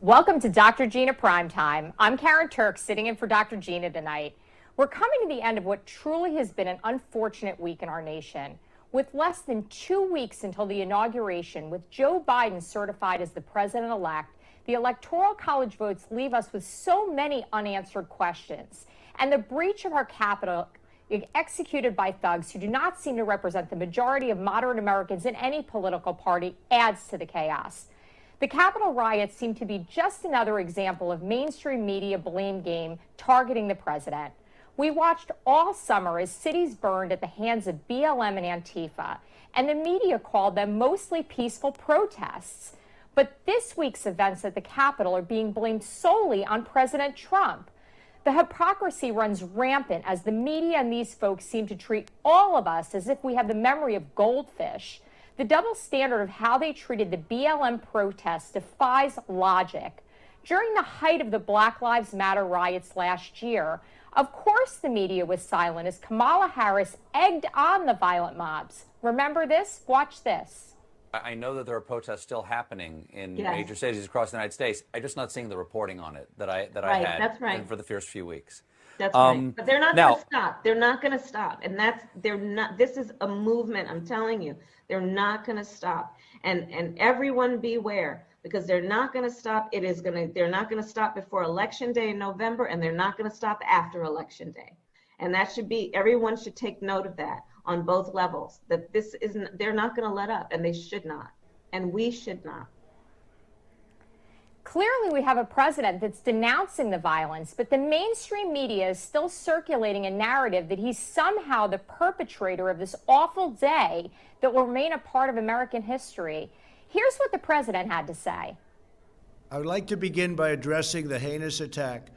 Welcome to Dr. GINA Primetime. I'm Karyn Turk, sitting in for Dr. GINA tonight. We're coming to the end of what truly has been an unfortunate week in our nation. With less than 2 weeks until the inauguration, with Joe Biden certified as the president-elect, the Electoral College votes leave us with so many unanswered questions. And the breach of our Capitol, executed by thugs who do not seem to represent the majority of moderate Americans in any political party, adds to the chaos. The Capitol riots seem to be just another example of mainstream media blame game targeting the president. We watched all summer as cities burned at the hands of BLM and Antifa, and the media called them mostly peaceful protests. But this week's events at the Capitol are being blamed solely on President Trump. The hypocrisy runs rampant as the media and these folks seem to treat all of us as if we have the memory of goldfish. The double standard of how they treated the BLM protests defies logic. During the height of the Black Lives Matter riots last year, of course the media was silent as Kamala Harris egged on the violent mobs. Remember this? Watch this. I know that there are protests still happening in major cities across the United States. I'm just not seeing the reporting on it that I had for the first few weeks. That's right. But they're not going to stop. They're not going to stop. And they're not, this is a movement, I'm telling you. They're not going to stop. And everyone beware, because they're not going to stop. They're not going to stop before Election Day in November, and they're not going to stop after Election Day. And that should be, everyone should take note of that on both levels, that they're not going to let up, and they should not. And we should not. Clearly, we have a president that's denouncing the violence, but the mainstream media is still circulating a narrative that he's somehow the perpetrator of this awful day that will remain a part of American history. Here's what the president had to say. I would like to begin by addressing the heinous attack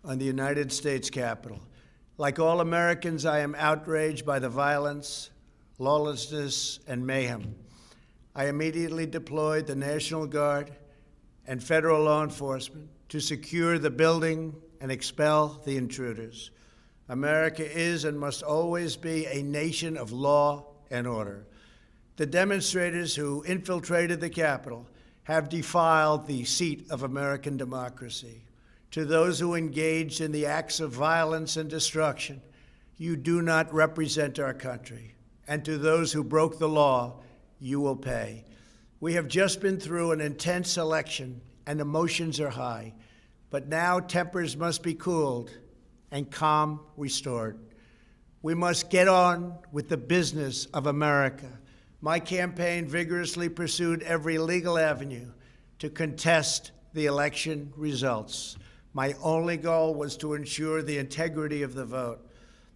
on the United States Capitol. Like all Americans, I am outraged by the violence, lawlessness, and mayhem. I immediately deployed the National Guard and federal law enforcement to secure the building and expel the intruders. America is and must always be a nation of law and order. The demonstrators who infiltrated the Capitol have defiled the seat of American democracy. To those who engaged in the acts of violence and destruction, you do not represent our country. And to those who broke the law, you will pay. We have just been through an intense election and emotions are high, but now tempers must be cooled and calm restored. We must get on with the business of America. My campaign vigorously pursued every legal avenue to contest the election results. My only goal was to ensure the integrity of the vote.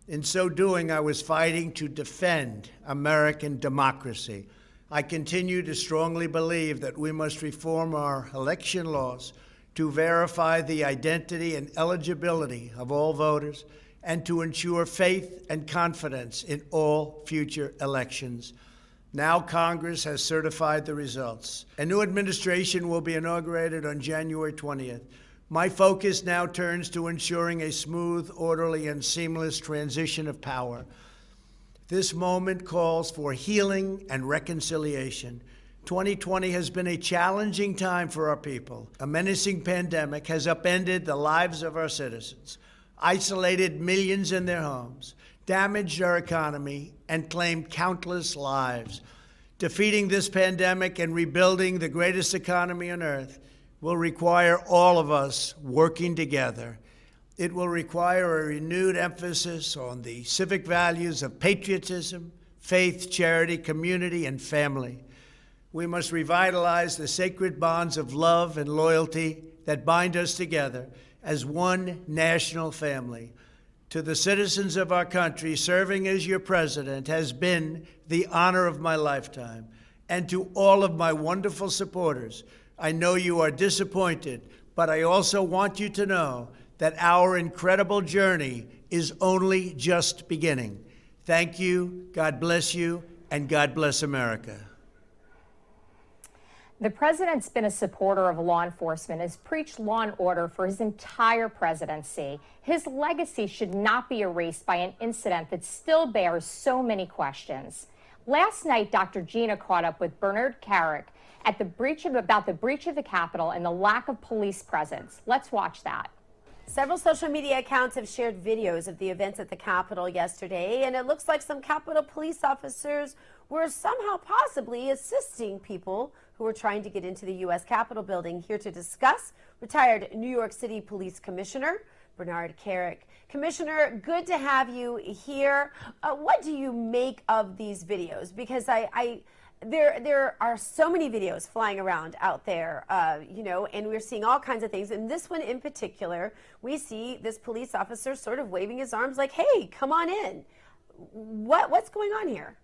In so doing, I was fighting to defend American democracy. I continue to strongly believe that we must reform our election laws to verify the identity and eligibility of all voters and to ensure faith and confidence in all future elections. Now Congress has certified the results. A new administration will be inaugurated on January 20th. My focus now turns to ensuring a smooth, orderly, and seamless transition of power. This moment calls for healing and reconciliation. 2020 has been a challenging time for our people. A menacing pandemic has upended the lives of our citizens, isolated millions in their homes, damaged our economy, and claimed countless lives. Defeating this pandemic and rebuilding the greatest economy on earth will require all of us working together. It will require a renewed emphasis on the civic values of patriotism, faith, charity, community, and family. We must revitalize the sacred bonds of love and loyalty that bind us together as one national family. To the citizens of our country, serving as your president has been the honor of my lifetime. And to all of my wonderful supporters, I know you are disappointed, but I also want you to know that our incredible journey is only just beginning. Thank you, God bless you, and God bless America. The president's been a supporter of law enforcement, has preached law and order for his entire presidency. His legacy should not be erased by an incident that still bears so many questions. Last night, Dr. GINA caught up with Bernard Carrick about the breach of the Capitol and the lack of police presence. Let's watch that. Several social media accounts have shared videos of the events at the Capitol yesterday, and it looks like some Capitol police officers were somehow possibly assisting people who were trying to get into the U.S. Capitol building. Here to discuss, retired New York City Police Commissioner Bernard Kerik. Commissioner, good to have you here. What do you make of these videos? Because there are so many videos flying around out there, and we're seeing all kinds of things. And this one in particular, we see this police officer sort of waving his arms like, hey, come on in. What's going on here?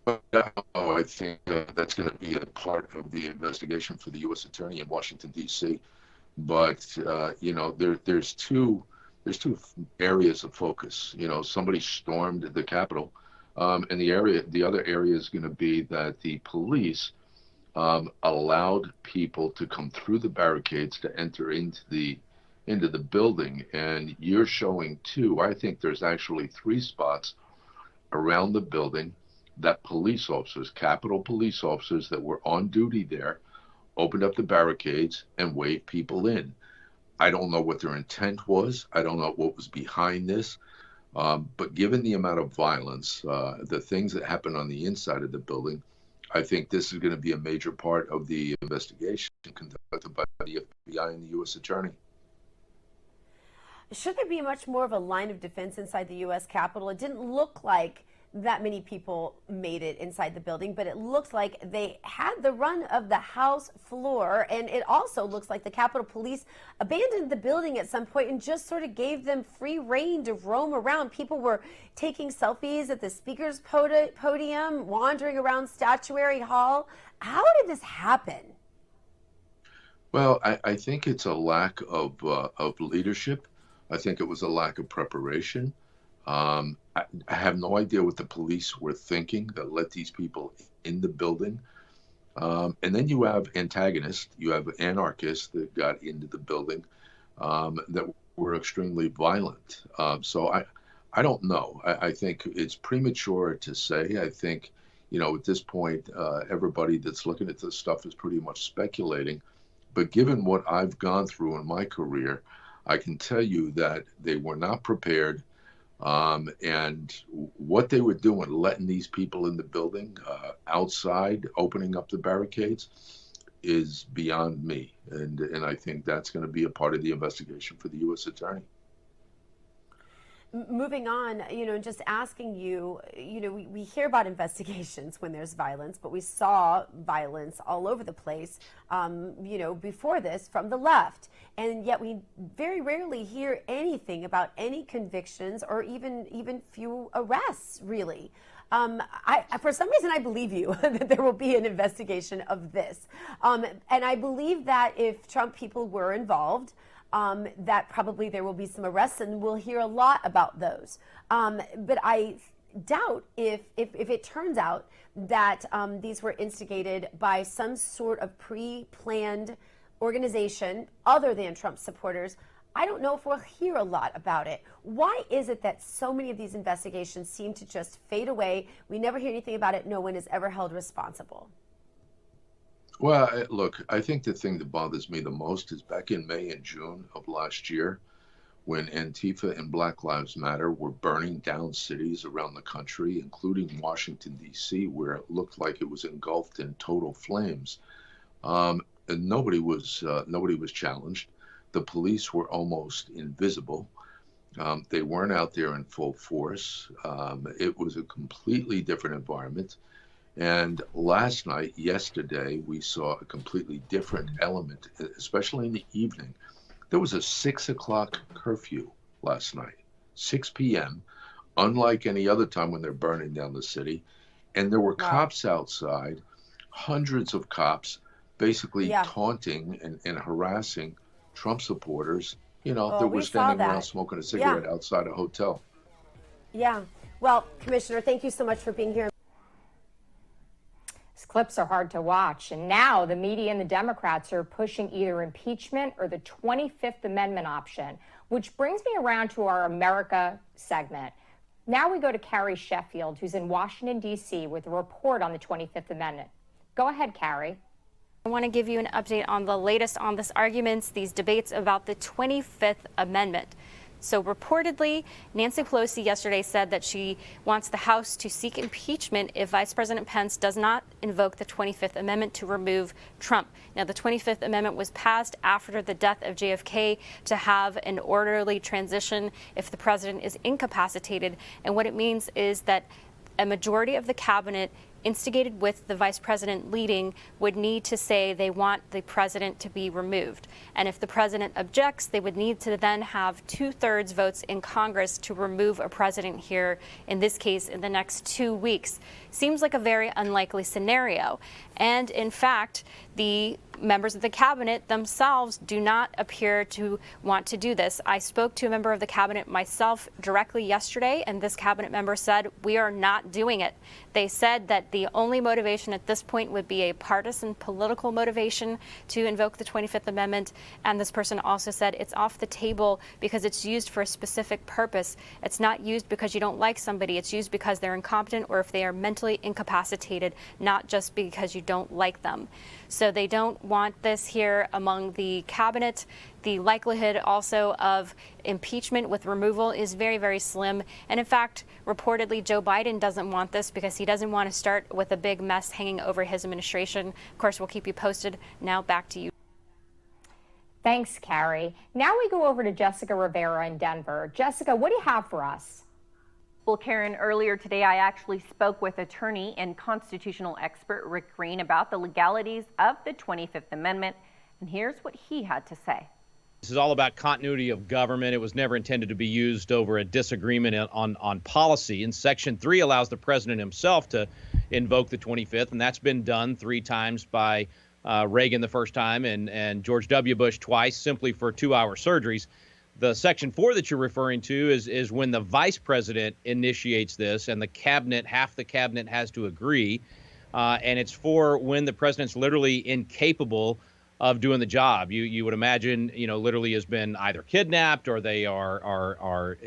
I think that's going to be a part of the investigation for the U.S. Attorney in Washington, D.C. But, there's two areas of focus. Somebody stormed the Capitol. And the other area is going to be that the police allowed people to come through the barricades to enter into the building. And you're showing two. I think there's actually 3 spots around the building that police officers, Capitol police officers that were on duty there, opened up the barricades and waved people in. I don't know what their intent was. I don't know what was behind this. But given the amount of violence, the things that happen on the inside of the building, I think this is going to be a major part of the investigation conducted by the FBI and the U.S. Attorney. Should there be much more of a line of defense inside the U.S. Capitol? It didn't look like that many people made it inside the building, but it looks like they had the run of the House floor, and it also looks like the Capitol Police abandoned the building at some point and just sort of gave them free rein to roam around. People were taking selfies at the Speaker's podium, wandering around Statuary Hall. How did this happen? Well, I think it's a lack of leadership. I think it was a lack of preparation. I have no idea what the police were thinking that let these people in the building. And then you have antagonists, you have anarchists that got into the building that were extremely violent. So I don't know. I think it's premature to say. I think, at this point, everybody that's looking at this stuff is pretty much speculating. But given what I've gone through in my career, I can tell you that they were not prepared. And what they were doing, letting these people in the building, outside, opening up the barricades, is beyond me. And I think that's going to be a part of the investigation for the U.S. Attorney. Moving on, just asking you, we hear about investigations when there's violence, but we saw violence all over the place, before this from the left. And yet we very rarely hear anything about any convictions or even few arrests, really. For some reason, I believe you that there will be an investigation of this. And I believe that if Trump people were involved, that probably there will be some arrests, and we'll hear a lot about those. But I doubt if it turns out that these were instigated by some sort of pre-planned organization other than Trump supporters. I don't know if we'll hear a lot about it. Why is it that so many of these investigations seem to just fade away? We never hear anything about it. No one is ever held responsible. Well, look, I think the thing that bothers me the most is back in May and June of last year, when Antifa and Black Lives Matter were burning down cities around the country, including Washington, D.C., where it looked like it was engulfed in total flames. And nobody was challenged. The police were almost invisible. They weren't out there in full force. It was a completely different environment. And yesterday, we saw a completely different element, especially in the evening. There was a 6 o'clock curfew last night, 6 p.m., unlike any other time when they're burning down the city. And there were cops outside, hundreds of cops, basically taunting and harassing Trump supporters, that were standing around smoking a cigarette outside a hotel. Yeah. Well, Commissioner, thank you so much for being here. These clips are hard to watch, and now the media and the Democrats are pushing either impeachment or the 25th Amendment option, which brings me around to our America segment. Now we go to Carrie Sheffield, who's in Washington, D.C. with a report on the 25th Amendment. Go ahead, Carrie. I want to give you an update on the latest on this arguments, these debates about the 25th Amendment. So reportedly, Nancy Pelosi yesterday said that she wants the House to seek impeachment if Vice President Pence does not invoke the 25th Amendment to remove Trump. Now, the 25th Amendment was passed after the death of JFK to have an orderly transition if the president is incapacitated. And what it means is that a majority of the cabinet, instigated with the vice president leading, would need to say they want the president to be removed. And if the president objects, they would need to then have 2/3 votes in Congress to remove a president here, in this case, in the next 2 weeks. Seems like a very unlikely scenario. And in fact, the members of the cabinet themselves do not appear to want to do this. I spoke to a member of the cabinet myself directly yesterday, and this cabinet member said, we are not doing it. They said that the only motivation at this point would be a partisan political motivation to invoke the 25th Amendment. And this person also said it's off the table because it's used for a specific purpose. It's not used because you don't like somebody. It's used because they're incompetent or if they are mentally incapacitated, not just because you don't like them. So they don't want this here among the cabinet. The likelihood also of impeachment with removal is very, very slim. And in fact, reportedly, Joe Biden doesn't want this because he doesn't want to start with a big mess hanging over his administration. Of course, we'll keep you posted. Now back to you. Thanks, Carrie. Now we go over to Jessica Rivera in Denver. Jessica, what do you have for us? Well, Karen, earlier today, I actually spoke with attorney and constitutional expert Rick Green about the legalities of the 25th Amendment, and here's what he had to say. This is all about continuity of government. It was never intended to be used over a disagreement on policy. And Section 3 allows the president himself to invoke the 25th, and that's been done 3 times by Reagan the first time and George W. Bush twice, simply for 2-hour surgeries. The Section 4 that you're referring to is when the vice president initiates this and the cabinet, half the cabinet has to agree. And it's for when the president's literally incapable of doing the job. You would imagine, literally has been either kidnapped or they are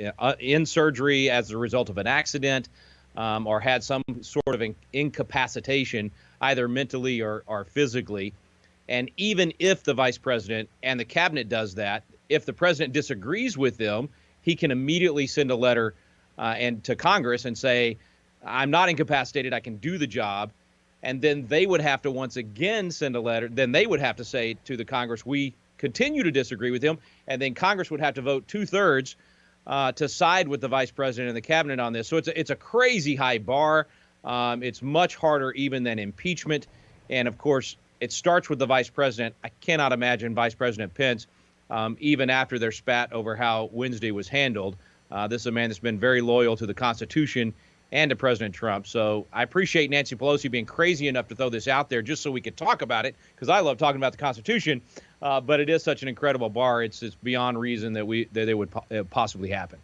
in surgery as a result of an accident or had some sort of incapacitation, either mentally or physically. And even if the vice president and the cabinet does that, if the president disagrees with them, he can immediately send a letter and to Congress and say, I'm not incapacitated, I can do the job. And then they would have to once again send a letter. Then they would have to say to the Congress, we continue to disagree with him. And then Congress would have to vote 2/3 to side with the vice president and the cabinet on this. So it's a crazy high bar. It's much harder even than impeachment. And of course, it starts with the vice president. I cannot imagine Vice President Pence, even after their spat over how Wednesday was handled. This is a man that's been very loyal to the Constitution and to President Trump. So I appreciate Nancy Pelosi being crazy enough to throw this out there just so we could talk about it, because I love talking about the Constitution. But it is such an incredible bar. It's beyond reason that it would possibly happen.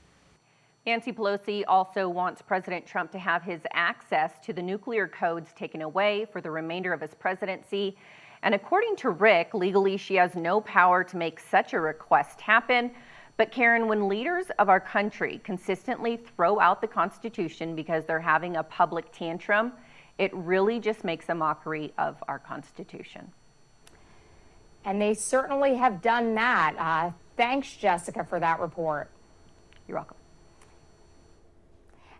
Nancy Pelosi also wants President Trump to have his access to the nuclear codes taken away for the remainder of his presidency. And according to Rick, legally she has no power to make such a request happen. But Karen, when leaders of our country consistently throw out the Constitution because they're having a public tantrum, it really just makes a mockery of our Constitution. And they certainly have done that. Thanks, Jessica, for that report. You're welcome.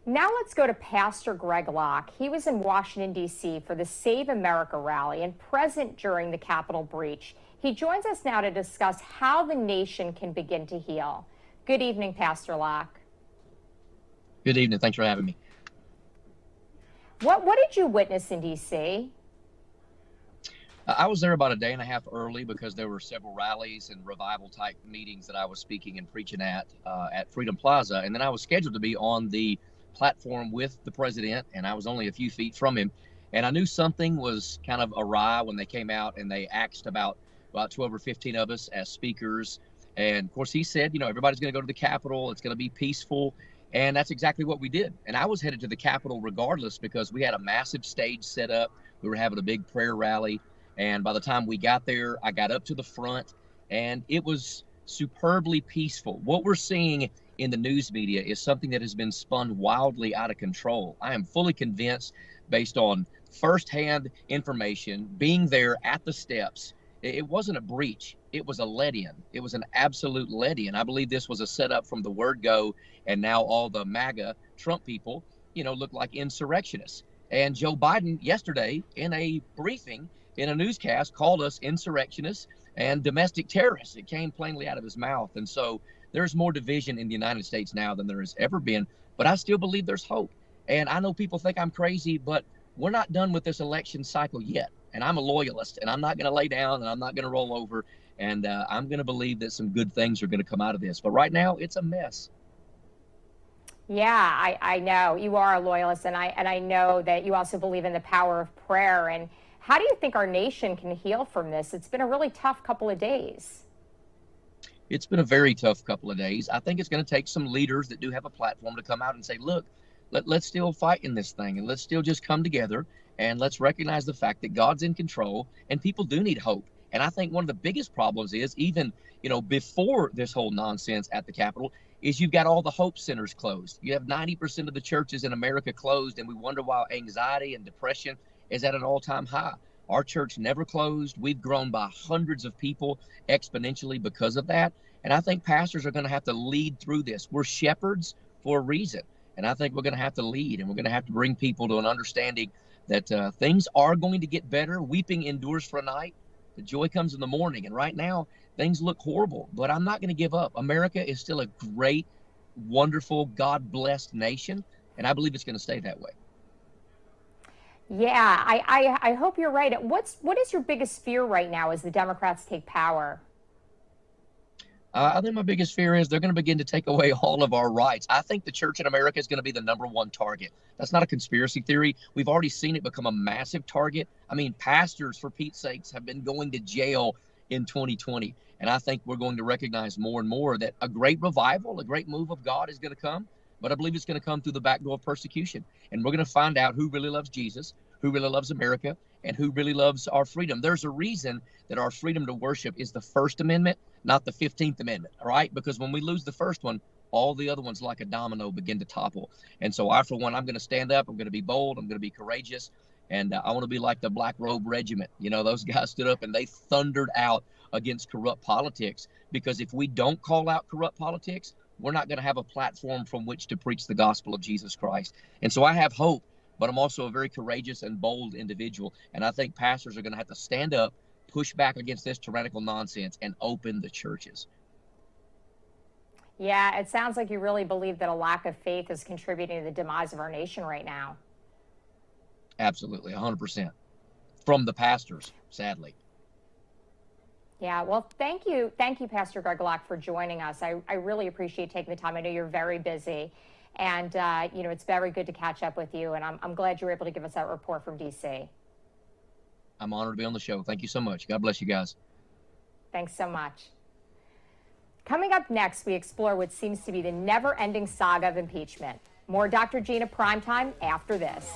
Now let's go to Pastor Greg Locke. He was in Washington, D.C. for the Save America rally and present during the Capitol breach. He joins us now to discuss how the nation can begin to heal. Good evening, Pastor Locke. Good evening. Thanks for having me. What did you witness in D.C.? I was there about a day and a half early because there were several rallies and revival type meetings that I was speaking and preaching at Freedom Plaza. And then I was scheduled to be on the platform with the president, and I was only a few feet from him. And I knew something was kind of awry when they came out and they asked about 12 or 15 of us as speakers. And of course, he said, everybody's going to go to the Capitol. It's going to be peaceful. And that's exactly what we did. And I was headed to the Capitol regardless because we had a massive stage set up. We were having a big prayer rally. And by the time we got there, I got up to the front and it was superbly peaceful. What we're seeing in the news media is something that has been spun wildly out of control. I am fully convinced, based on firsthand information, being there at the steps, it wasn't a breach. It was a let-in. It was an absolute let-in. I believe this was a setup from the word go, and now all the MAGA Trump people, look like insurrectionists. And Joe Biden yesterday in a briefing, in a newscast, called us insurrectionists and domestic terrorists. It came plainly out of his mouth. And so there's more division in the United States now than there has ever been. But I still believe there's hope. And I know people think I'm crazy, but we're not done with this election cycle yet. And I'm a loyalist, and I'm not going to lay down, and I'm not going to roll over. And I'm going to believe that some good things are going to come out of this. But right now, it's a mess. Yeah, I know you are a loyalist, and I know that you also believe in the power of prayer. And how do you think our nation can heal from this? It's been a really tough couple of days. It's been a very tough couple of days. I think it's going to take some leaders that do have a platform to come out and say, look, let's still fight in this thing, and let's still just come together, and let's recognize the fact that God's in control, and people do need hope. And I think one of the biggest problems is, even, before this whole nonsense at the Capitol, is you've got all the hope centers closed. You have 90% of the churches in America closed, and we wonder why anxiety and depression is at an all-time high. Our church never closed. We've grown by hundreds of people exponentially because of that. And I think pastors are going to have to lead through this. We're shepherds for a reason. And I think we're going to have to lead, and we're going to have to bring people to an understanding that things are going to get better. Weeping endures for a night, but joy comes in the morning. And right now, things look horrible, but I'm not going to give up. America is still a great, wonderful, God-blessed nation, and I believe it's going to stay that way. Yeah, I hope you're right. What is your biggest fear right now as the Democrats take power? I think my biggest fear is they're going to begin to take away all of our rights. I think the church in America is going to be the #1 target. That's not a conspiracy theory. We've already seen it become a massive target. I mean, pastors, for Pete's sakes, have been going to jail in 2020. And I think we're going to recognize more and more that a great revival, a great move of God is going to come. But I believe it's going to come through the back door of persecution. And we're going to find out who really loves Jesus, who really loves America, and who really loves our freedom. There's a reason that our freedom to worship is the First Amendment, not the 15th Amendment, all right? Because when we lose the first one, all the other ones, like a domino, begin to topple. And so I, for one, I'm going to stand up. I'm going to be bold. I'm going to be courageous. And I want to be like the Black Robe Regiment. Those guys stood up and they thundered out against corrupt politics, because if we don't call out corrupt politics, we're not going to have a platform from which to preach the gospel of Jesus Christ. And so I have hope, but I'm also a very courageous and bold individual. And I think pastors are going to have to stand up, push back against this tyrannical nonsense, and open the churches. Yeah, it sounds like you really believe that a lack of faith is contributing to the demise of our nation right now. Absolutely, 100%. From the pastors, sadly. Yeah, well, thank you, Pastor Gregolock, for joining us. I really appreciate taking the time. I know you're very busy, and it's very good to catch up with you. And I'm glad you were able to give us that report from D.C. I'm honored to be on the show. Thank you so much. God bless you guys. Thanks so much. Coming up next, we explore what seems to be the never-ending saga of impeachment. More Dr. Gina Primetime after this.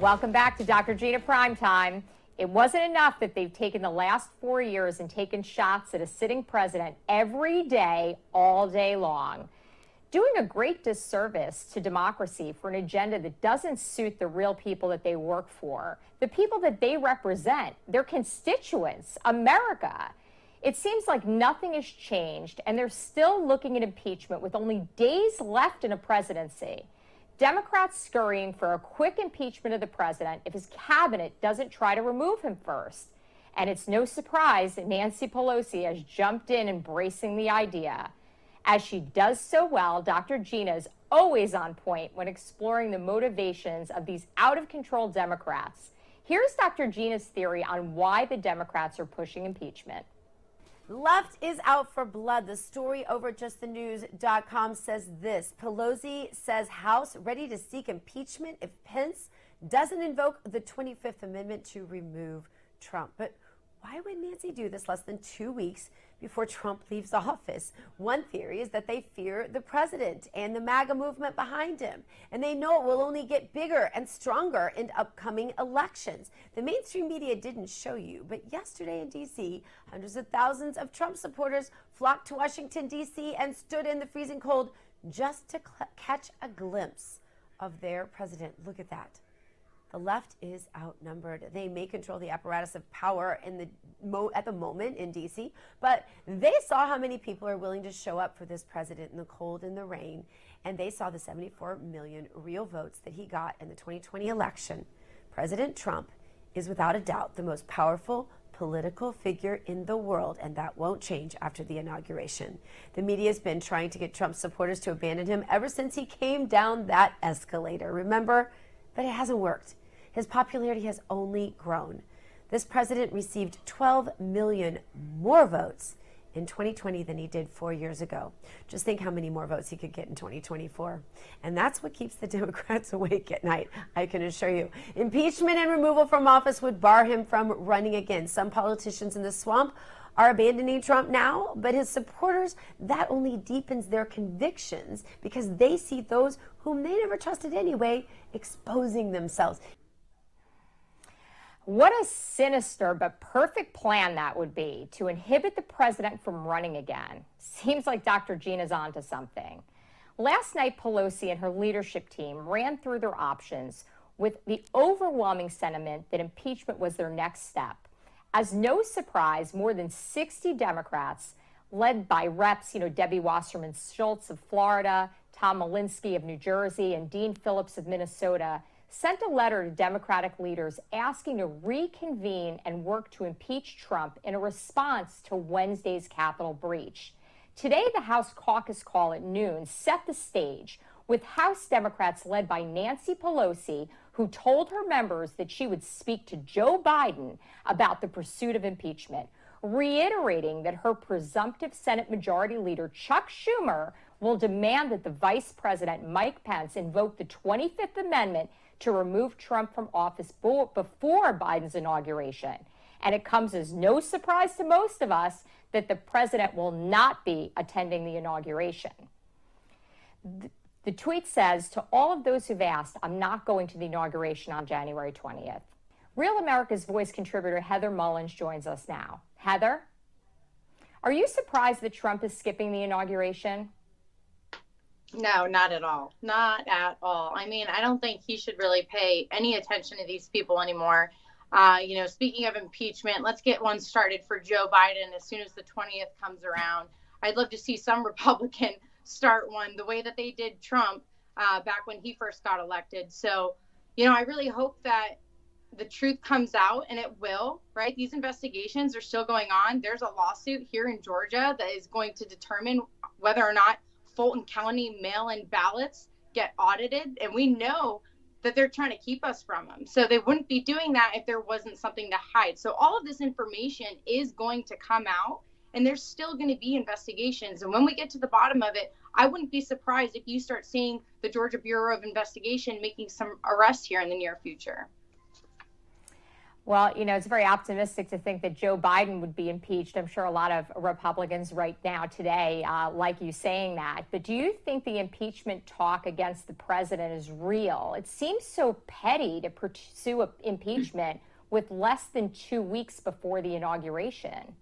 Welcome back to Dr. Gina Primetime. It wasn't enough that they've taken the last 4 years and taken shots at a sitting president every day, all day long, doing a great disservice to democracy for an agenda that doesn't suit the real people that they work for, the people that they represent, their constituents, America. It seems like nothing has changed, and they're still looking at impeachment with only days left in a presidency. Democrats scurrying for a quick impeachment of the president if his cabinet doesn't try to remove him first. And it's no surprise that Nancy Pelosi has jumped in, embracing the idea. As she does so well, Dr. Gina is always on point when exploring the motivations of these out-of-control Democrats. Here's Dr. Gina's theory on why the Democrats are pushing impeachment. Left is out for blood. The story over at justthenews.com says this. Pelosi says House ready to seek impeachment if Pence doesn't invoke the 25th Amendment to remove Trump. But Why would Nancy do this less than 2 weeks before Trump leaves office? One theory is that they fear the president and the MAGA movement behind him, and they know it will only get bigger and stronger in upcoming elections. The mainstream media didn't show you, but yesterday in D.C., hundreds of thousands of Trump supporters flocked to Washington, D.C. and stood in the freezing cold just to catch a glimpse of their president. Look at that. The left is outnumbered. They may control the apparatus of power at the moment in D.C., but they saw how many people are willing to show up for this president in the cold and the rain, and they saw the 74 million real votes that he got in the 2020 election. President Trump is without a doubt the most powerful political figure in the world, and that won't change after the inauguration. The media has been trying to get Trump supporters to abandon him ever since he came down that escalator, remember? But it hasn't worked. His popularity has only grown. This president received 12 million more votes in 2020 than he did 4 years ago. Just think how many more votes he could get in 2024. And that's what keeps the Democrats awake at night, I can assure you. Impeachment and removal from office would bar him from running again. Some politicians in the swamp are abandoning Trump now, but his supporters, that only deepens their convictions because they see those whom they never trusted anyway exposing themselves. What a sinister but perfect plan that would be to inhibit the president from running again. Seems like Dr. Gina's onto something. Last night, Pelosi and her leadership team ran through their options with the overwhelming sentiment that impeachment was their next step. As no surprise, more than 60 Democrats, led by Reps, Debbie Wasserman Schultz of Florida, Tom Malinsky of New Jersey, and Dean Phillips of Minnesota, sent a letter to Democratic leaders asking to reconvene and work to impeach Trump in a response to Wednesday's Capitol breach. Today, the House caucus call at noon set the stage with House Democrats led by Nancy Pelosi, who told her members that she would speak to Joe Biden about the pursuit of impeachment, reiterating that her presumptive Senate Majority Leader Chuck Schumer will demand that the Vice President Mike Pence invoke the 25th Amendment to remove Trump from office before Biden's inauguration. And it comes as no surprise to most of us that the president will not be attending the inauguration. The tweet says, to all of those who've asked, I'm not going to the inauguration on January 20th. Real America's Voice contributor Heather Mullins joins us now. Heather, are you surprised that Trump is skipping the inauguration? No, not at all. Not at all. I mean, I don't think he should really pay any attention to these people anymore. Speaking of impeachment, let's get one started for Joe Biden as soon as the 20th comes around. I'd love to see some Republican start one the way that they did Trump back when he first got elected. So, I really hope that the truth comes out, and it will, right? These investigations are still going on. There's a lawsuit here in Georgia that is going to determine whether or not Fulton County mail-in ballots get audited, and we know that they're trying to keep us from them. So they wouldn't be doing that if there wasn't something to hide. So all of this information is going to come out, and there's still going to be investigations. And when we get to the bottom of it, I wouldn't be surprised if you start seeing the Georgia Bureau of Investigation making some arrests here in the near future. Well, it's very optimistic to think that Joe Biden would be impeached. I'm sure a lot of Republicans right now today like you saying that. But do you think the impeachment talk against the president is real? It seems so petty to pursue impeachment with less than 2 weeks before the inauguration.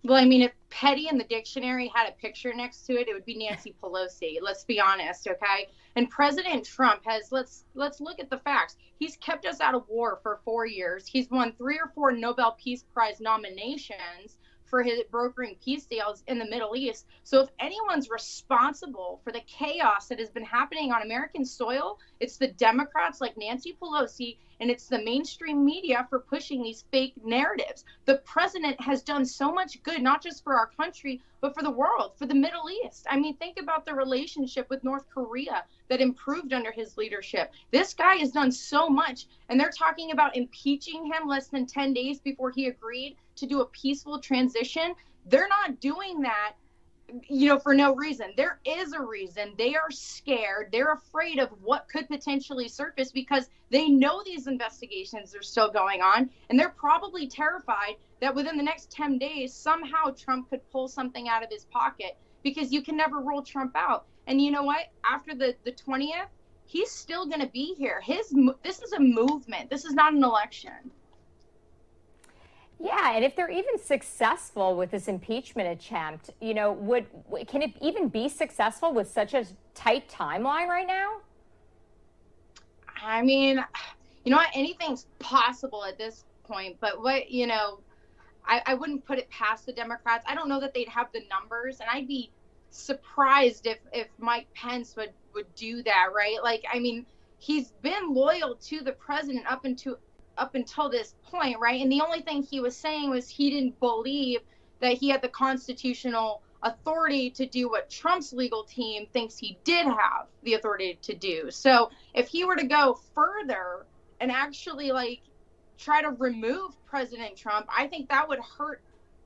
Well, I mean, if petty in the dictionary had a picture next to it, it would be Nancy Pelosi. Let's be honest, okay? And President Trump has, let's look at the facts. He's kept us out of war for 4 years. He's won 3 or 4 Nobel Peace Prize nominations for his brokering peace deals in the Middle East. So if anyone's responsible for the chaos that has been happening on American soil, it's the Democrats like Nancy Pelosi, and it's the mainstream media for pushing these fake narratives. The president has done so much good, not just for our country, but for the world, for the Middle East. I mean, think about the relationship with North Korea that improved under his leadership. This guy has done so much, and they're talking about impeaching him less than 10 days before he agreed to do a peaceful transition. They're not doing that for no reason. There is a reason. They are scared. They're afraid of what could potentially surface because they know these investigations are still going on. And they're probably terrified that within the next 10 days, somehow Trump could pull something out of his pocket, because you can never rule Trump out. And you know what? After the 20th, he's still going to be here. This is a movement. This is not an election. Yeah, and if they're even successful with this impeachment attempt, can it even be successful with such a tight timeline right now? I mean, anything's possible at this point, but I wouldn't put it past the Democrats. I don't know that they'd have the numbers, and I'd be surprised if Mike Pence would do that, right? Like, I mean, he's been loyal to the president up until this point, right? And the only thing he was saying was he didn't believe that he had the constitutional authority to do what Trump's legal team thinks he did have the authority to do. So if he were to go further and actually try to remove President Trump, I think that would hurt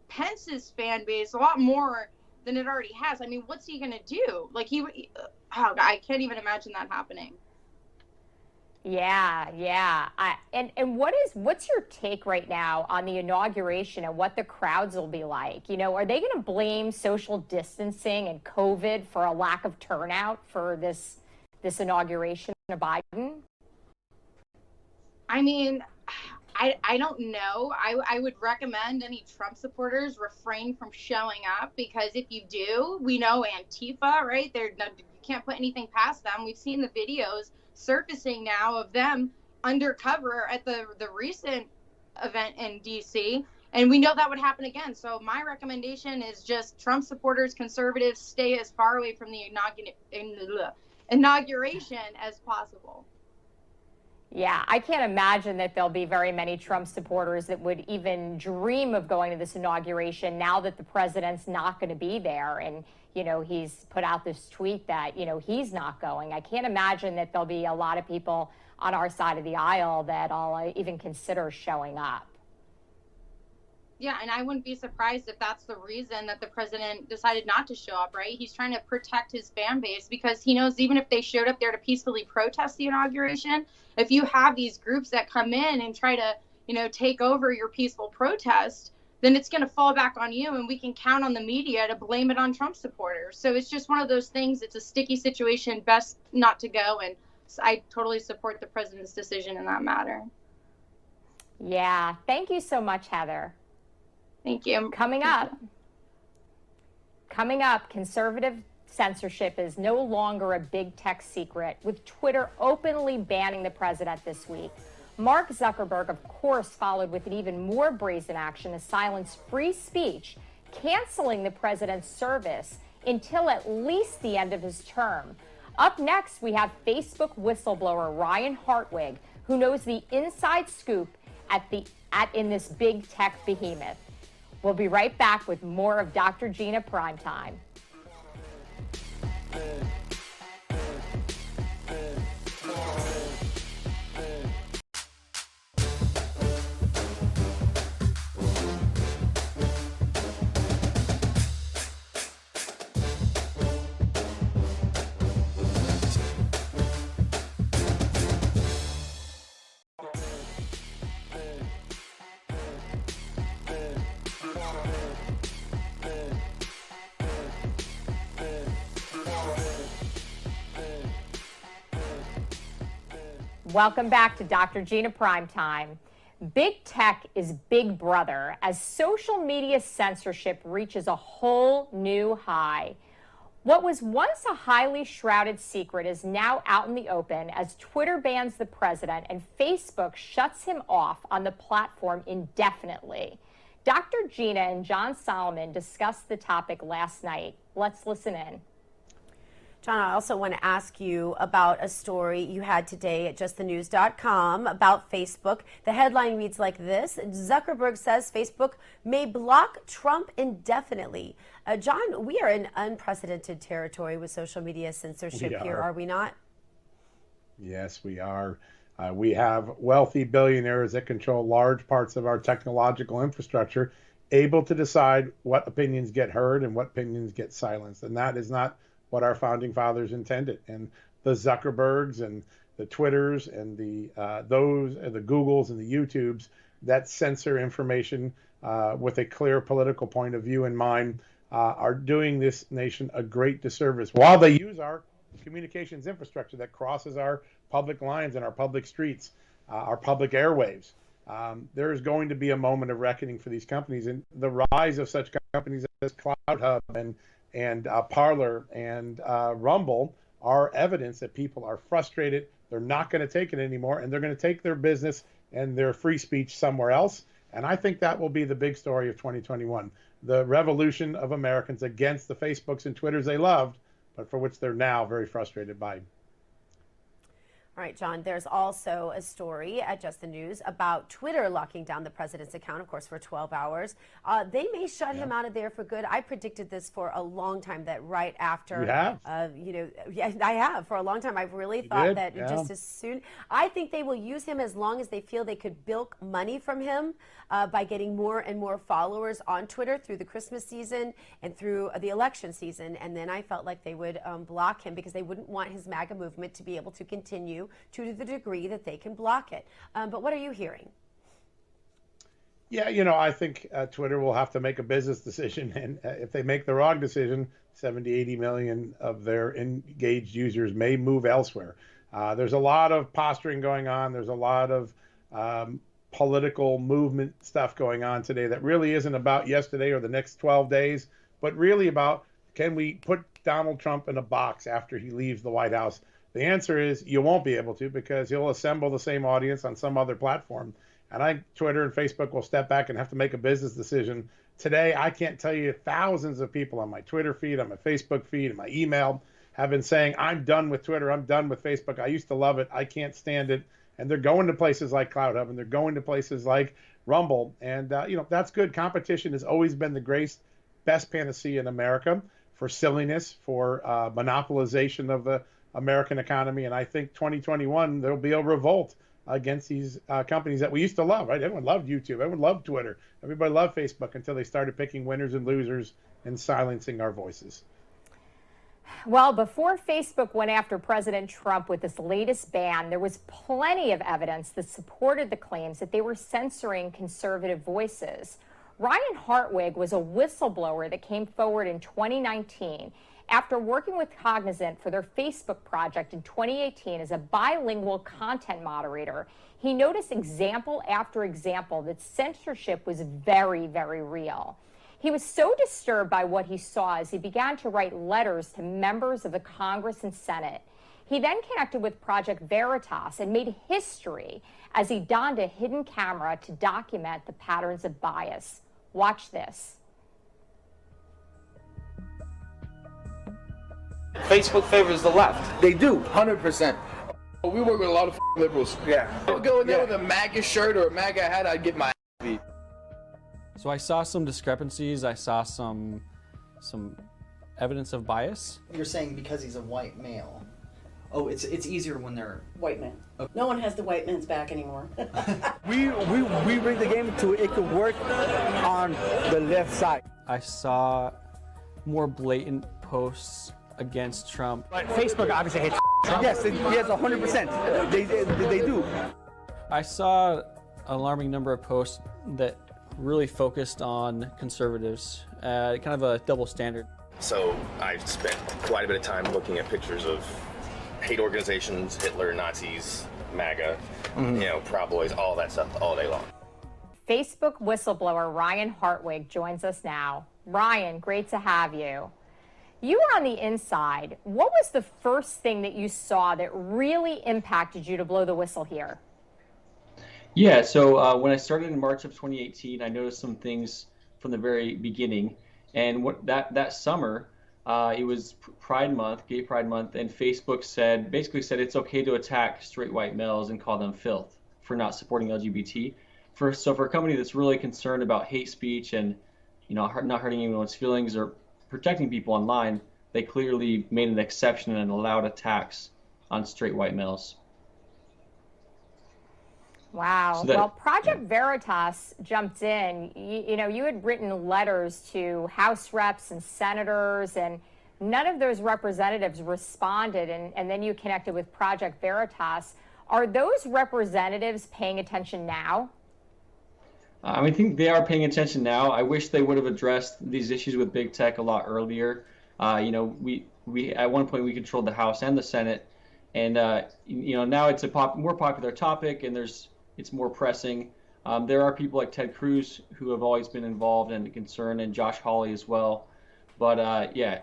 Pence's fan base a lot more than it already has. I mean, what's he going to do? I can't even imagine that happening. Yeah. And what's your take right now on the inauguration and what the crowds will be like? Are they going to blame social distancing and COVID for a lack of turnout for this inauguration of Biden? I mean, I don't know. I would recommend any Trump supporters refrain from showing up, because if you do, we know Antifa, right? You can't put anything past them. We've seen the videos surfacing now of them undercover at the recent event in DC, and we know that would happen again. So my recommendation is just Trump supporters, conservatives, stay as far away from the inauguration as possible. Yeah, I can't imagine that there'll be very many Trump supporters that would even dream of going to this inauguration now that the president's not going to be there. And, he's put out this tweet that, he's not going. I can't imagine that there'll be a lot of people on our side of the aisle that'll even consider showing up. Yeah, and I wouldn't be surprised if that's the reason that the president decided not to show up, right? He's trying to protect his fan base, because he knows even if they showed up there to peacefully protest the inauguration, if you have these groups that come in and try to, take over your peaceful protest, then it's going to fall back on you, and we can count on the media to blame it on Trump supporters. So it's just one of those things. It's a sticky situation, best not to go, and I totally support the president's decision in that matter. Yeah, thank you so much, Heather. Thank you. Coming up, conservative censorship is no longer a big tech secret, with Twitter openly banning the president this week. Mark Zuckerberg, of course, followed with an even more brazen action to silence free speech, canceling the president's service until at least the end of his term. Up next, we have Facebook whistleblower Ryan Hartwig, who knows the inside scoop in this big tech behemoth. We'll be right back with more of Dr. GINA Primetime. Welcome back to Dr. GINA Primetime. Big tech is big brother as social media censorship reaches a whole new high. What was once a highly shrouded secret is now out in the open as Twitter bans the president and Facebook shuts him off on the platform indefinitely. Dr. GINA and John Solomon discussed the topic last night. Let's listen in. John, I also want to ask you about a story you had today at justthenews.com about Facebook. The headline reads like this: Zuckerberg says Facebook may block Trump indefinitely. John, we are in unprecedented territory with social media censorship here, are we not? Yes, we are. We have wealthy billionaires that control large parts of our technological infrastructure, able to decide what opinions get heard and what opinions get silenced. And that is not what our founding fathers intended. And the Zuckerbergs and the Twitters and the Googles and the YouTubes that censor information with a clear political point of view in mind are doing this nation a great disservice while they use our communications infrastructure that crosses our public lines and our public streets, our public airwaves. There is going to be a moment of reckoning for these companies, and the rise of such companies as CloudHub and Parler and Rumble are evidence that people are frustrated. They're not going to take it anymore, and they're going to take their business and their free speech somewhere else. And I think that will be the big story of 2021, the revolution of Americans against the Facebooks and Twitters they loved, but for which they're now very frustrated by. All right, John, there's also a story at Just the News about Twitter locking down the president's account, of course, for 12 hours. They may shut him out of there for good. I predicted this for a long time, that right after, yeah, I have for a long time. I've really thought that just as soon, I think they will use him as long as they feel they could bilk money from him by getting more and more followers on Twitter through the Christmas season and through the election season. And then I felt like they would block him because they wouldn't want his MAGA movement to be able to continue to the degree that they can block it. But what are you hearing? Yeah, I think Twitter will have to make a business decision. And if they make the wrong decision, 70, 80 million of their engaged users may move elsewhere. There's a lot of posturing going on. There's a lot of political movement stuff going on today that really isn't about yesterday or the next 12 days, but really about, can we put Donald Trump in a box after he leaves the White House? The answer is you won't be able to, because he'll assemble the same audience on some other platform. And I think Twitter and Facebook will step back and have to make a business decision. Today, I can't tell you, thousands of people on my Twitter feed, on my Facebook feed, and my email have been saying, I'm done with Twitter, I'm done with Facebook. I used to love it, I can't stand it. And they're going to places like CloudHub, and they're going to places like Rumble. And, that's good. Competition has always been the best panacea in America for silliness, for monopolization of the American economy. And I think 2021, there'll be a revolt against these companies that we used to love, right? Everyone loved YouTube. Everyone loved Twitter. Everybody loved Facebook until they started picking winners and losers and silencing our voices. Well, before Facebook went after President Trump with this latest ban, there was plenty of evidence that supported the claims that they were censoring conservative voices. Ryan Hartwig was a whistleblower that came forward in 2019 after working with Cognizant for their Facebook project in 2018 as a bilingual content moderator. He noticed example after example that censorship was very, very real. He was so disturbed by what he saw as he began to write letters to members of the Congress and Senate. He then connected with Project Veritas and made history as he donned a hidden camera to document the patterns of bias. Watch this. Facebook favors the left. They do, 100%. We work with a lot of liberals. Yeah. I would go in there with a MAGA shirt or a MAGA hat, I'd get my ass beat. So I saw some discrepancies. I saw some evidence of bias. You're saying because he's a white male. Oh, it's easier when they're white men. Okay. No one has the white man's back anymore. we bring the game to it could work on the left side. I saw more blatant posts against Trump. But Facebook obviously hates Trump. Yes, 100%. They do. I saw an alarming number of posts that really focused on conservatives, kind of a double standard. So I spent quite a bit of time looking at pictures of hate organizations, Hitler, Nazis, MAGA, Proud Boys, all that stuff all day long. Facebook whistleblower Ryan Hartwig joins us now. Ryan, great to have you. You were on the inside. What was the first thing that you saw that really impacted you to blow the whistle here? Yeah, so when I started in March of 2018, I noticed some things from the very beginning. And that summer, it was Pride Month, Gay Pride Month, and Facebook basically said it's okay to attack straight white males and call them filth for not supporting LGBT. So for a company that's really concerned about hate speech and not hurting anyone's feelings or protecting people online, they clearly made an exception and allowed attacks on straight white males. Wow. So Well, Project Veritas jumped in. You had written letters to House reps and senators, and none of those representatives responded. And then you connected with Project Veritas. Are those representatives paying attention now? I think they are paying attention now. I wish they would have addressed these issues with big tech a lot earlier. We at one point we controlled the House and the Senate, and now it's a more popular topic, and it's more pressing. There are people like Ted Cruz who have always been involved and concerned, and Josh Hawley as well. But yeah,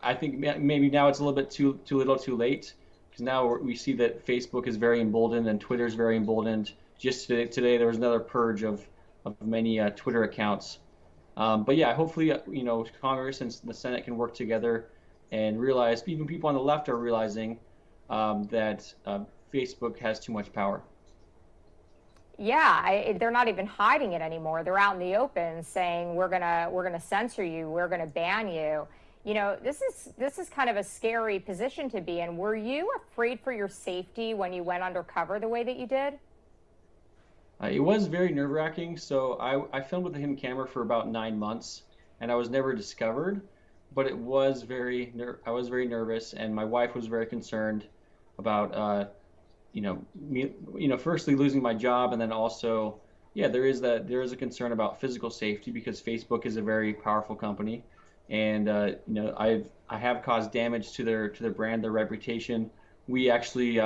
I think maybe now it's a little bit too little, too late, because now we see that Facebook is very emboldened and Twitter is very emboldened. Just today there was another purge of many Twitter accounts. But yeah, hopefully Congress and the Senate can work together and realize, even people on the left are realizing that Facebook has too much power. Yeah, they're not even hiding it anymore. They're out in the open saying we're gonna censor you, we're gonna ban you. This is kind of a scary position to be in. Were you afraid for your safety when you went undercover the way that you did? It was very nerve-wracking. So I filmed with the hidden camera for about 9 months, and I was never discovered. But I was very nervous, and my wife was very concerned about firstly losing my job, and then also, there is a concern about physical safety, because Facebook is a very powerful company, and I have caused damage to their brand, their reputation. We actually,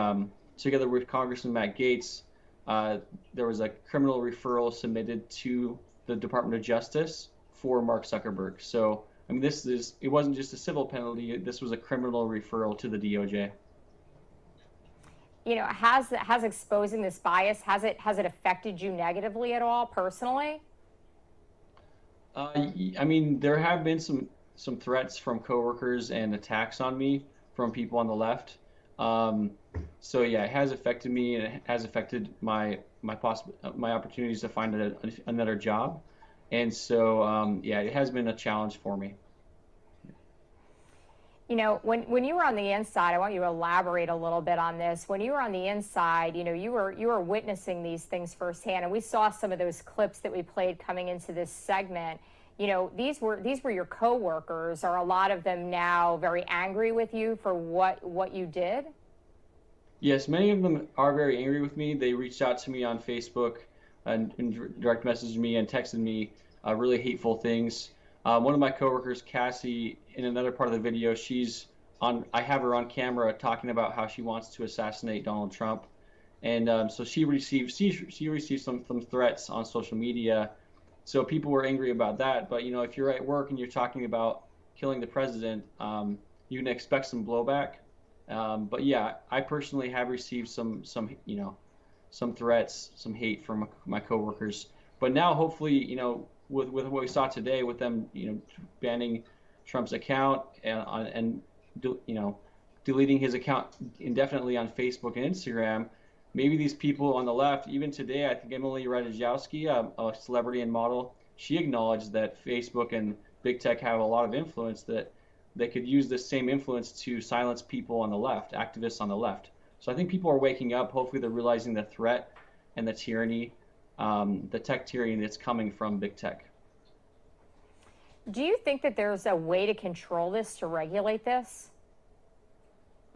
together with Congressman Matt Gaetz, there was a criminal referral submitted to the Department of Justice for Mark Zuckerberg. So it wasn't just a civil penalty. This was a criminal referral to the DOJ. Has exposing this bias, has it affected you negatively at all personally? There have been some threats from coworkers and attacks on me from people on the left. So yeah, it has affected me, and it has affected my opportunities to find another job. And so it has been a challenge for me. When you were on the inside, I want you to elaborate a little bit on this. When you were on the inside, you were witnessing these things firsthand, and we saw some of those clips that we played coming into this segment. These were your coworkers. Are a lot of them now very angry with you for what you did? Yes, many of them are very angry with me. They reached out to me on Facebook and direct messaged me and texted me really hateful things. One of my coworkers, Cassie, in another part of the video, I have her on camera talking about how she wants to assassinate Donald Trump, and so she received some threats on social media. So people were angry about that. But if you're at work and you're talking about killing the president, you can expect some blowback. But yeah, I personally have received some threats, some hate from my coworkers. But now, hopefully, with what we saw today, with them, banning Trump's account and deleting his account indefinitely on Facebook and Instagram, maybe these people on the left, even today, I think Emily Ratajkowski, a celebrity and model, she acknowledged that Facebook and big tech have a lot of influence, that they could use this same influence to silence people on the left, activists on the left. So I think people are waking up. Hopefully they're realizing the threat and the tyranny, the tech tyranny that's coming from big tech. Do you think that there's a way to control this, to regulate this?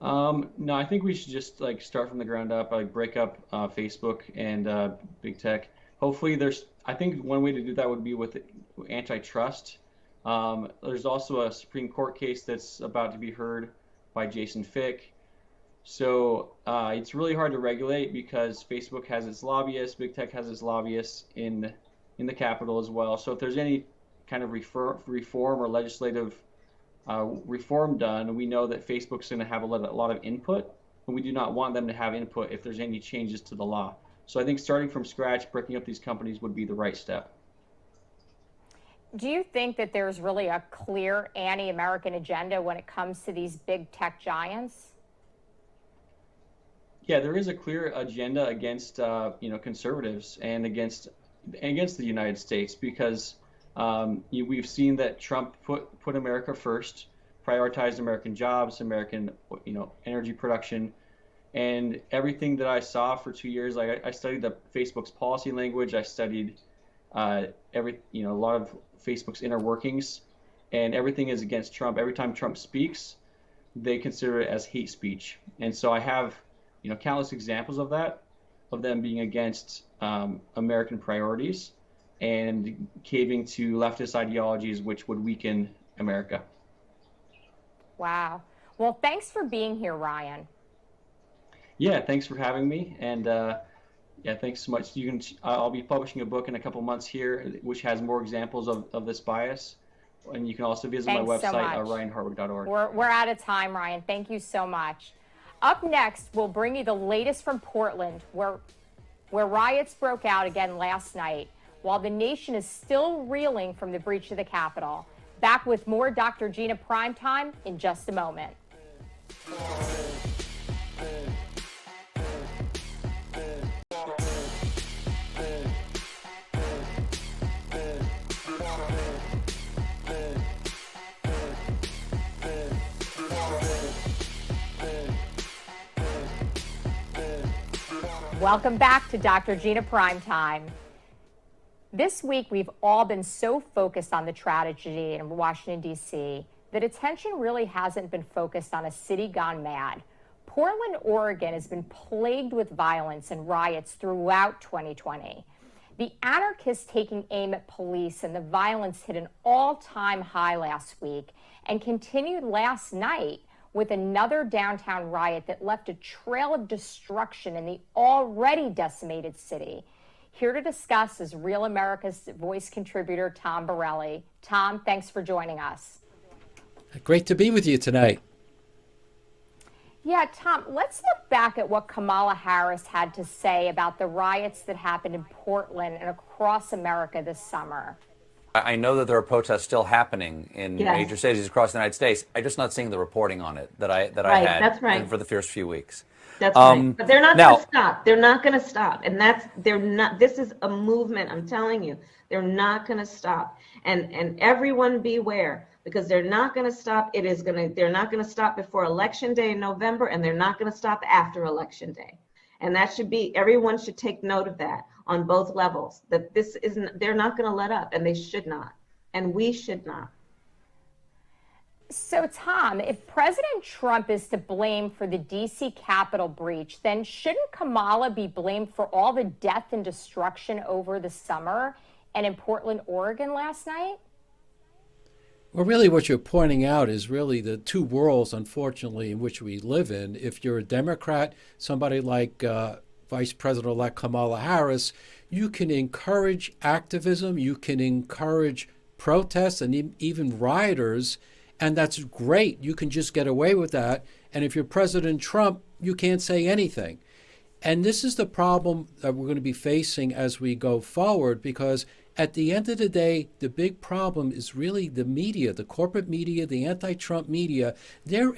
No, I think we should just start from the ground up, break up Facebook and big tech. Hopefully I think one way to do that would be with antitrust. There's also a Supreme Court case that's about to be heard by Jason Fick. So it's really hard to regulate, because Facebook has its lobbyists, big tech has its lobbyists in the Capitol as well. So if there's any kind of reform or legislative reform done, we know that Facebook's going to have a lot of input, and we do not want them to have input if there's any changes to the law. So I think starting from scratch, breaking up these companies would be the right step. Do you think that there's really a clear anti-American agenda when it comes to these big tech giants? Yeah, there is a clear agenda against conservatives and against the United States, because we've seen that Trump put America first, prioritized American jobs, American energy production, And everything that I saw for 2 years, like I studied the Facebook's policy language. I studied a lot of Facebook's inner workings, and everything is against Trump. Every time Trump speaks, they consider it as hate speech. And so I have, countless examples of that, of them being against American priorities and caving to leftist ideologies which would weaken America. Wow. Well, thanks for being here, Ryan. Yeah, thanks for having me. And yeah, thanks so much. I'll be publishing a book in a couple months here, which has more examples of this bias. And you can also visit my website, ryanhartwig.org. We're out of time, Ryan. Thank you so much. Up next, we'll bring you the latest from Portland, where riots broke out again last night, while the nation is still reeling from the breach of the Capitol. Back with more Dr. GINA Primetime in just a moment. Welcome back to Dr. GINA Primetime. This week, we've all been so focused on the tragedy in Washington, D.C., that attention really hasn't been focused on a city gone mad. Portland, Oregon has been plagued with violence and riots throughout 2020. The anarchists taking aim at police and the violence hit an all-time high last week and continued last night with another downtown riot that left a trail of destruction in the already decimated city. Here to discuss is Real America's Voice contributor Tom Borelli. Tom, thanks for joining us. Great to be with you tonight. Yeah, Tom, let's look back at what Kamala Harris had to say about the riots that happened in Portland and across America this summer. I know that there are protests still happening in major cities across the United States. I'm just not seeing the reporting on it that I had for the first few weeks. That's right. But they're not going to stop. They're not going to stop. And they're not. This is a movement. I'm telling you, they're not going to stop. And everyone beware, because they're not going to stop. They're not going to stop before Election Day in November, and they're not going to stop after Election Day. And that should be, everyone should take note of that on both levels, that they're not going to let up, and they should not, and we should not. So, Tom, if President Trump is to blame for the D.C. Capitol breach, then shouldn't Kamala be blamed for all the death and destruction over the summer and in Portland, Oregon last night? Well, really what you're pointing out is really the two worlds, unfortunately, in which we live in. If you're a Democrat, somebody like Vice President-elect Kamala Harris, you can encourage activism, you can encourage protests and even rioters, and that's great. You can just get away with that. And if you're President Trump, you can't say anything. And this is the problem that we're going to be facing as we go forward, because at the end of the day, the big problem is really the media, the corporate media, the anti-Trump media. They're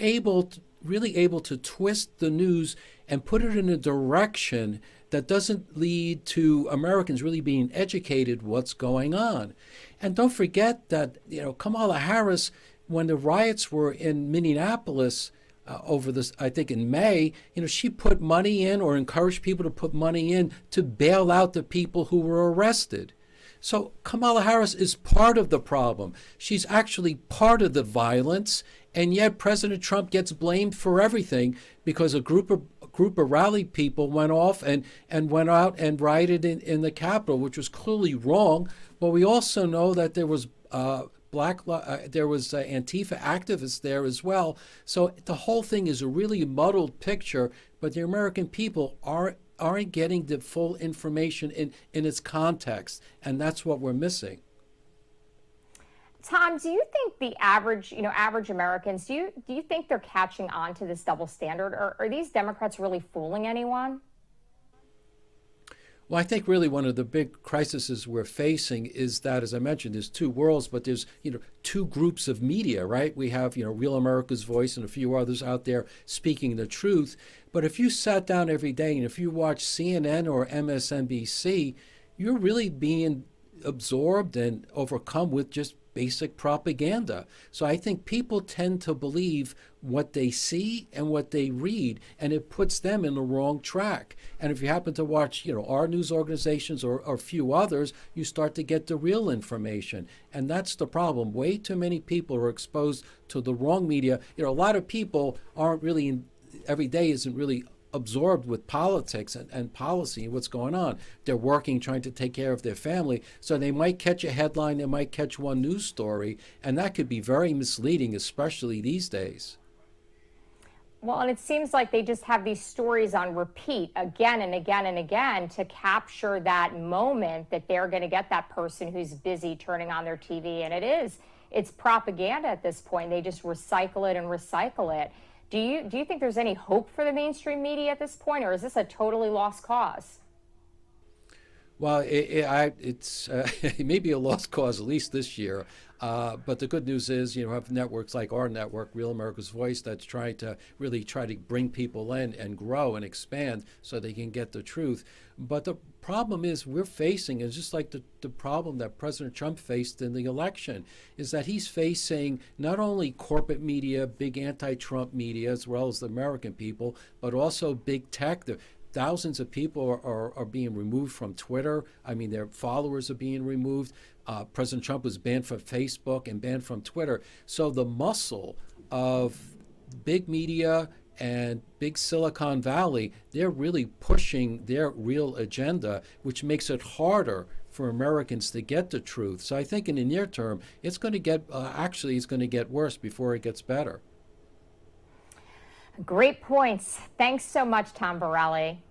really able to twist the news and put it in a direction that doesn't lead to Americans really being educated what's going on. And don't forget that, Kamala Harris, when the riots were in Minneapolis over this, I think in May, she put money in or encouraged people to put money in to bail out the people who were arrested. So Kamala Harris is part of the problem. She's actually part of the violence, and yet President Trump gets blamed for everything because a group of rally people went off and went out and rioted in the Capitol, which was clearly wrong. But we also know that there was Antifa activists there as well. So the whole thing is a really muddled picture, but the American people aren't getting the full information in its context, and that's what we're missing. Tom, do you think the average Americans, do you think they're catching on to this double standard, or are these Democrats really fooling anyone? Well, I think really one of the big crises we're facing is that, as I mentioned, there's two worlds, but there's, two groups of media, right? We have, Real America's Voice and a few others out there speaking the truth. But if you sat down every day and if you watch CNN or MSNBC, you're really being absorbed and overcome with just basic propaganda. So I think people tend to believe what they see and what they read, and it puts them in the wrong track. And if you happen to watch, our news organizations or a few others, you start to get the real information. And that's the problem. Way too many people are exposed to the wrong media. A lot of people aren't really every day isn't really absorbed with politics and policy and what's going on. They're working, trying to take care of their family. So they might catch a headline, they might catch one news story, and that could be very misleading, especially these days. Well, and it seems like they just have these stories on repeat again and again and again to capture that moment that they're going to get that person who's busy turning on their TV. And it's propaganda at this point. They just recycle it and recycle it. Do you think there's any hope for the mainstream media at this point, or is this a totally lost cause? Well, it may be a lost cause, at least this year. But the good news is, have networks like our network, Real America's Voice, that's trying to bring people in and grow and expand so they can get the truth. But the problem is we're facing, is just like the problem that President Trump faced in the election, is that he's facing not only corporate media, big anti-Trump media, as well as the American people, but also big tech. Thousands of people are being removed from Twitter. I mean, their followers are being removed. President Trump was banned from Facebook and banned from Twitter. So the muscle of big media and big Silicon Valley, they're really pushing their real agenda, which makes it harder for Americans to get the truth. So I think in the near term, it's going to get, it's going to get worse before it gets better. Great points. Thanks so much, Tom Borelli.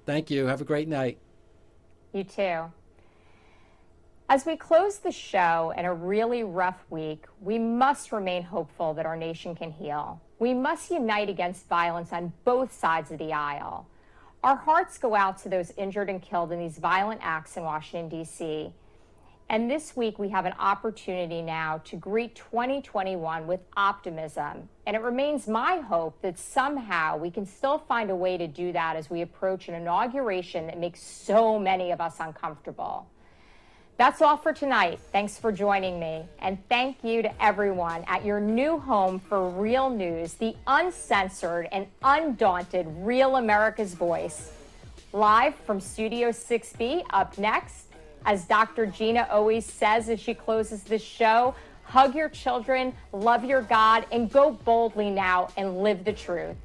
Thank you. Have a great night. You too. As we close the show in a really rough week, we must remain hopeful that our nation can heal. We must unite against violence on both sides of the aisle. Our hearts go out to those injured and killed in these violent acts in Washington, D.C. And this week, we have an opportunity now to greet 2021 with optimism. And it remains my hope that somehow we can still find a way to do that as we approach an inauguration that makes so many of us uncomfortable. That's all for tonight. Thanks for joining me. And thank you to everyone at your new home for Real News, the uncensored and undaunted Real America's Voice. Live from Studio 6B, up next, as Dr. Gina always says as she closes this show, hug your children, love your God, and go boldly now and live the truth.